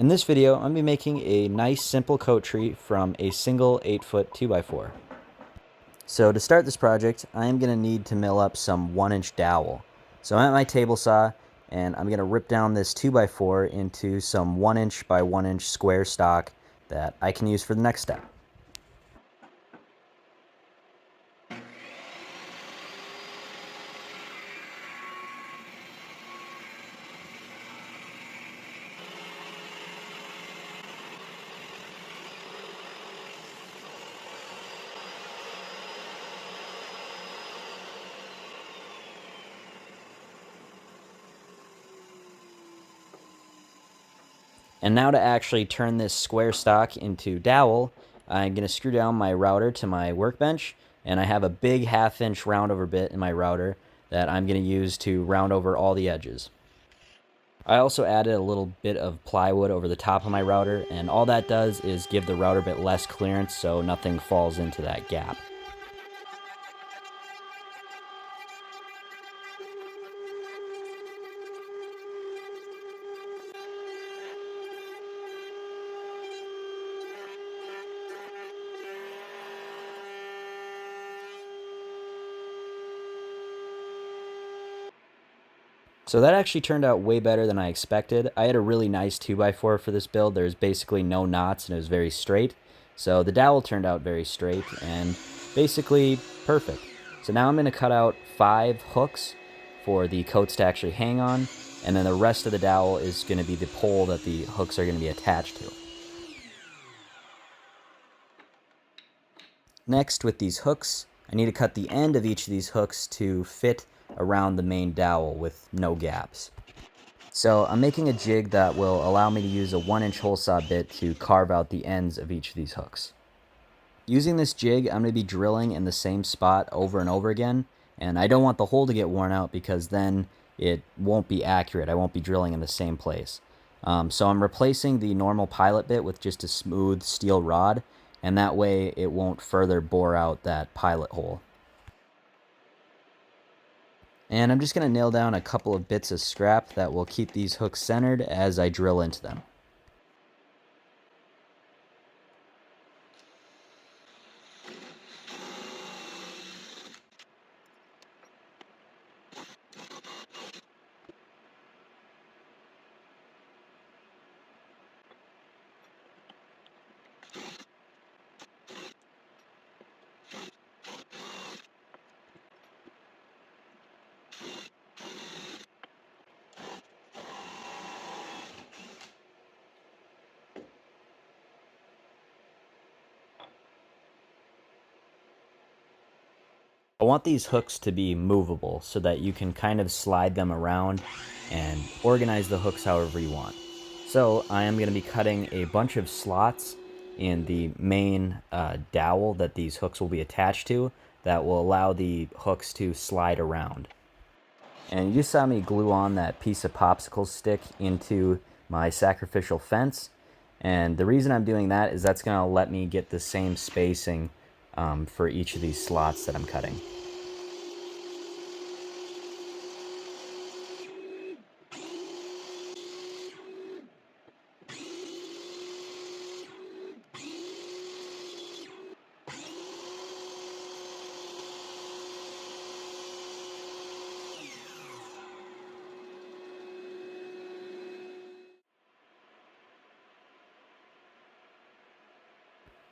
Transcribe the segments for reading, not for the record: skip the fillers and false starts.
In this video, I'm going to be making a nice simple coat tree from a single 8-foot 2x4. So to start this project, I am going to need to mill up some 1-inch dowel. So I'm at my table saw, and I'm going to rip down this 2x4 into some 1-inch by 1-inch square stock that I can use for the next step. And now to actually turn this square stock into dowel, I'm going to screw down my router to my workbench, and I have a big 1/2-inch round over bit in my router that I'm going to use to round over all the edges. I also added a little bit of plywood over the top of my router, and all that does is give the router bit less clearance so nothing falls into that gap. So that actually turned out way better than I expected. I had a really nice 2x4 for this build. There's basically no knots and it was very straight. So the dowel turned out very straight and basically perfect. So now I'm going to cut out 5 hooks for the coats to actually hang on, and then the rest of the dowel is going to be the pole that the hooks are going to be attached to. Next, with these hooks, I need to cut the end of each of these hooks to fit around the main dowel with no gaps. So I'm making a jig that will allow me to use a 1-inch hole saw bit to carve out the ends of each of these hooks. Using this jig, I'm going to be drilling in the same spot over and over again, and I don't want the hole to get worn out because then it won't be accurate. I won't be drilling in the same place. So I'm replacing the normal pilot bit with just a smooth steel rod, and that way it won't further bore out that pilot hole. And I'm just going to nail down a couple of bits of scrap that will keep these hooks centered as I drill into them. I want these hooks to be movable so that you can kind of slide them around and organize the hooks however you want. So I am going to be cutting a bunch of slots in the main dowel that these hooks will be attached to that will allow the hooks to slide around. And you just saw me glue on that piece of popsicle stick into my sacrificial fence. And the reason I'm doing that is that's going to let me get the same spacing for each of these slots that I'm cutting.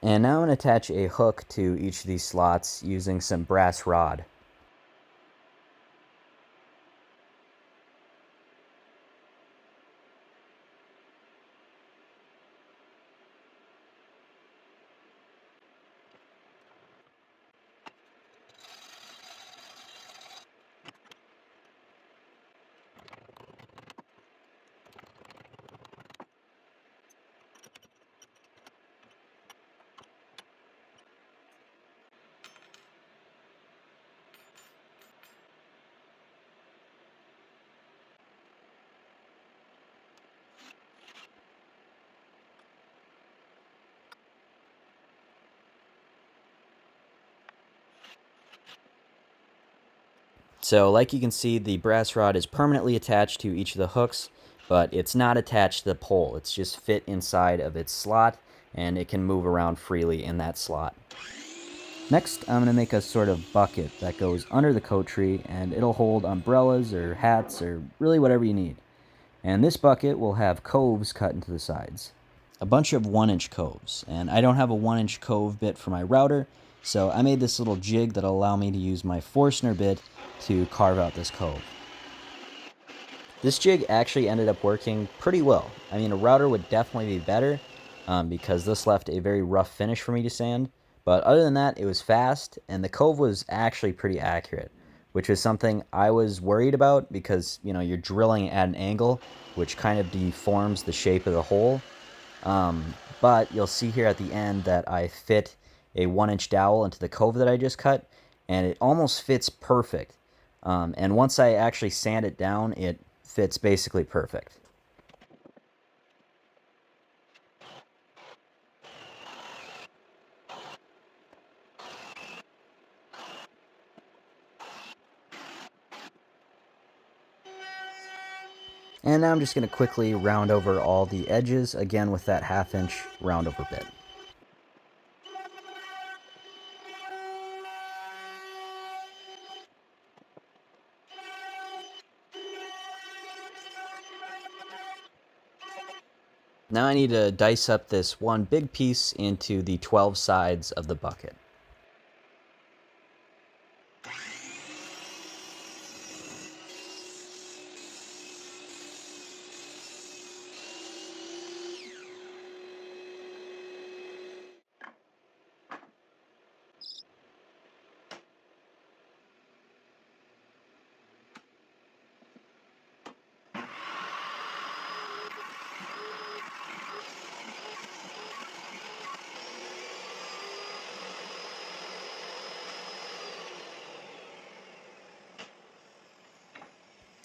And now I'm going to attach a hook to each of these slots using some brass rod. So like you can see, the brass rod is permanently attached to each of the hooks, but it's not attached to the pole. It's just fit inside of its slot, and it can move around freely in that slot. Next, I'm going to make a sort of bucket that goes under the coat tree, and it'll hold umbrellas or hats or really whatever you need. And this bucket will have coves cut into the sides. A bunch of 1-inch coves, and I don't have a 1-inch cove bit for my router, so I made this little jig that'll allow me to use my Forstner bit to carve out this cove. This jig actually ended up working pretty well. I mean, a router would definitely be better because this left a very rough finish for me to sand, but other than that, it was fast, and the cove was actually pretty accurate, which is something I was worried about because, you know, you're drilling at an angle, which kind of deforms the shape of the hole. But you'll see here at the end that I fit a 1-inch dowel into the cove that I just cut, and it almost fits perfect. And once I actually sand it down, it fits basically perfect. And now I'm just going to quickly round over all the edges, again with that 1/2-inch round over bit. Now I need to dice up this one big piece into the 12 sides of the bucket.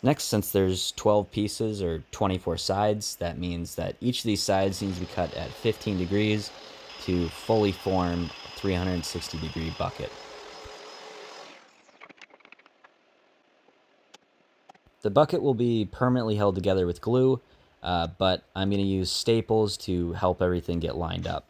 Next, since there's 12 pieces or 24 sides, that means that each of these sides needs to be cut at 15 degrees to fully form a 360-degree bucket. The bucket will be permanently held together with glue, but I'm going to use staples to help everything get lined up.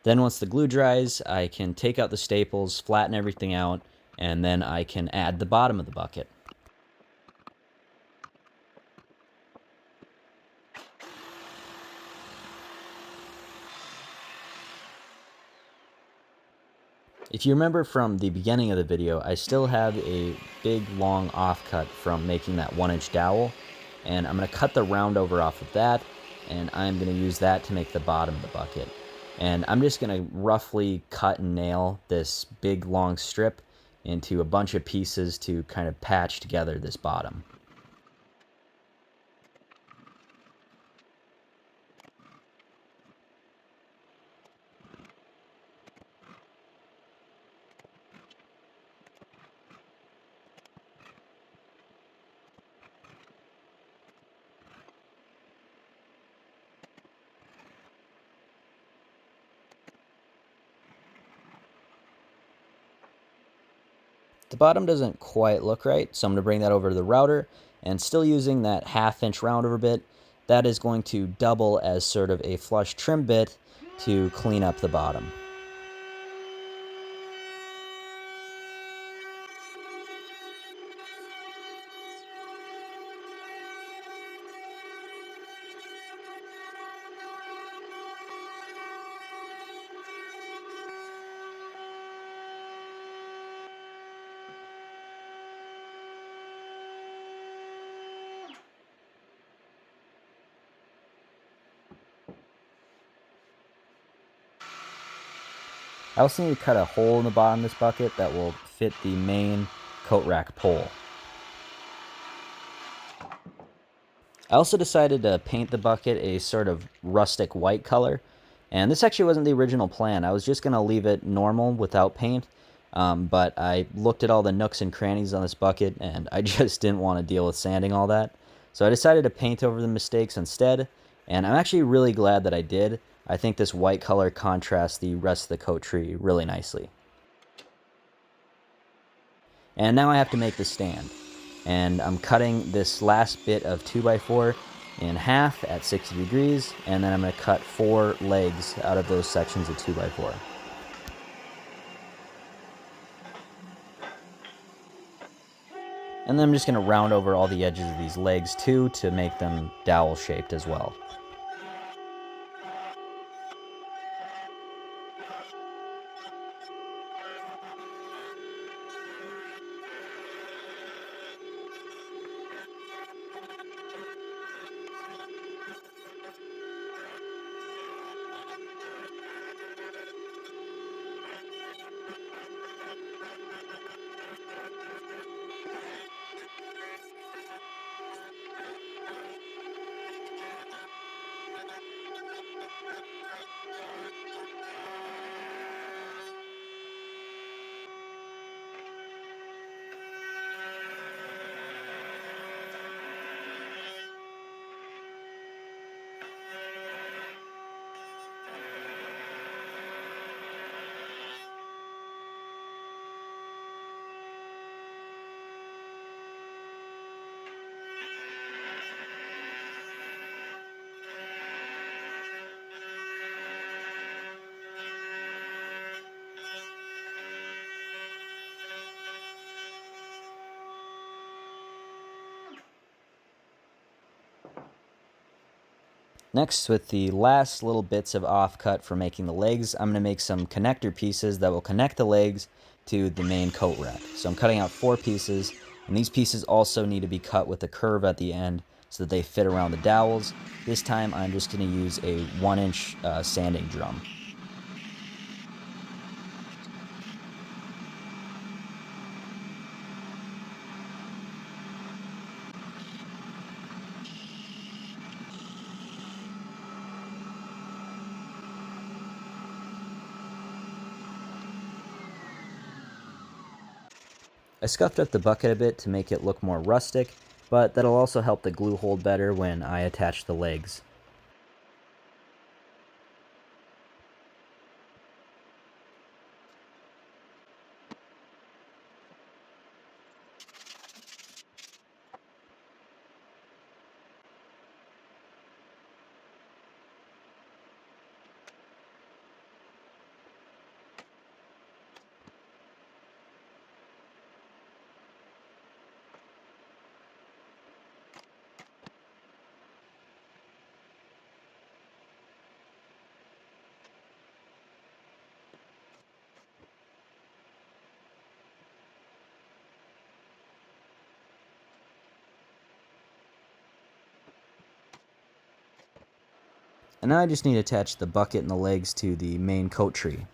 Then once the glue dries, I can take out the staples, flatten everything out, and then I can add the bottom of the bucket. If you remember from the beginning of the video, I still have a big long offcut from making that 1-inch dowel, and I'm going to cut the round over off of that, and I'm going to use that to make the bottom of the bucket. And I'm just going to roughly cut and nail this big long strip into a bunch of pieces to kind of patch together this bottom. The bottom doesn't quite look right, so I'm going to bring that over to the router, and still using that 1/2-inch round over bit, that is going to double as sort of a flush trim bit to clean up the bottom. I also need to cut a hole in the bottom of this bucket that will fit the main coat rack pole. I also decided to paint the bucket a sort of rustic white color, and this actually wasn't the original plan. I was just going to leave it normal without paint, but I looked at all the nooks and crannies on this bucket, and I just didn't want to deal with sanding all that. So I decided to paint over the mistakes instead, and I'm actually really glad that I did. I think this white color contrasts the rest of the coat tree really nicely. And now I have to make the stand. And I'm cutting this last bit of 2x4 in half at 60 degrees, and then I'm going to cut 4 legs out of those sections of 2x4. And then I'm just going to round over all the edges of these legs too to make them dowel shaped as well. Next, with the last little bits of offcut for making the legs, I'm going to make some connector pieces that will connect the legs to the main coat rack. So I'm cutting out 4 pieces, and these pieces also need to be cut with a curve at the end so that they fit around the dowels. This time I'm just going to use a 1-inch sanding drum. I scuffed up the bucket a bit to make it look more rustic, but that'll also help the glue hold better when I attach the legs. And now I just need to attach the bucket and the legs to the main coat tree.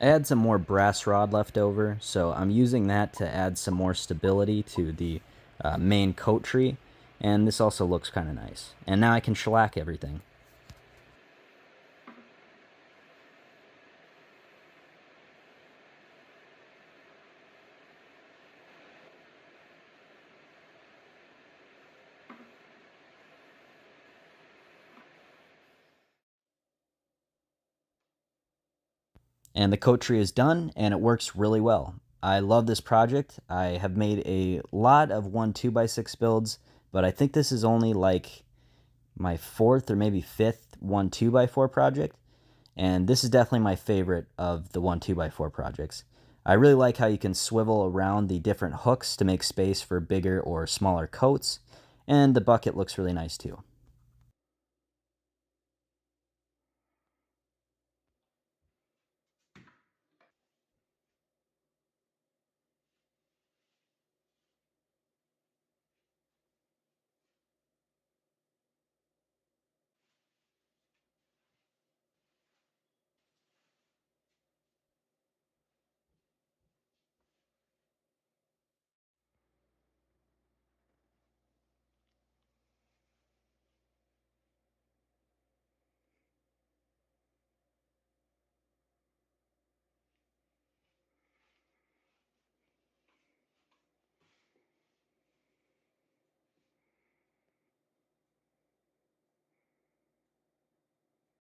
I had some more brass rod left over, so I'm using that to add some more stability to the main coat tree, and this also looks kind of nice. And now I can shellac everything. And the coat tree is done, and it works really well. I love this project. I have made a lot of 1 2x6 builds, but I think this is only like my 4th or maybe 5th 1 2x4 project, and this is definitely my favorite of the 1 2x4 projects. I really like how you can swivel around the different hooks to make space for bigger or smaller coats, and the bucket looks really nice too.